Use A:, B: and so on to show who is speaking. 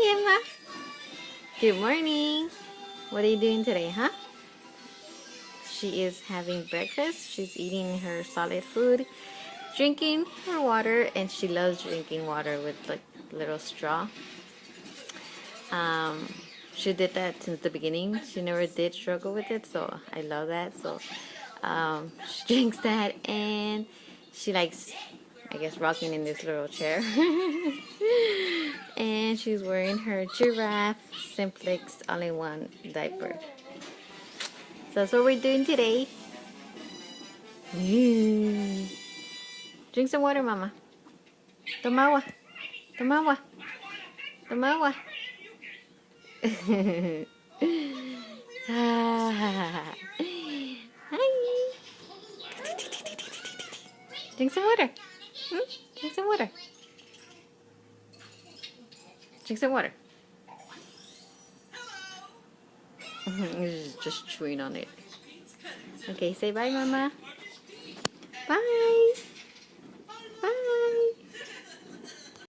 A: Emma. Good morning. What are you doing today, huh? She is having breakfast. She's eating her solid food, drinking her water, and she loves drinking water with like little straw. She did that since the beginning. She never did struggle with it, so I love that. So she drinks that, and she likes, I guess, rocking in this little chair. And she's wearing her Giraffe Simplex all-in-one diaper. So that's what we're doing today. Drink some water, Mama. Toma agua. Toma agua. Toma agua. Hi. Drink some water. Drink some water. Drink some water. Just chewing on it. Okay, say bye, Mama. Bye.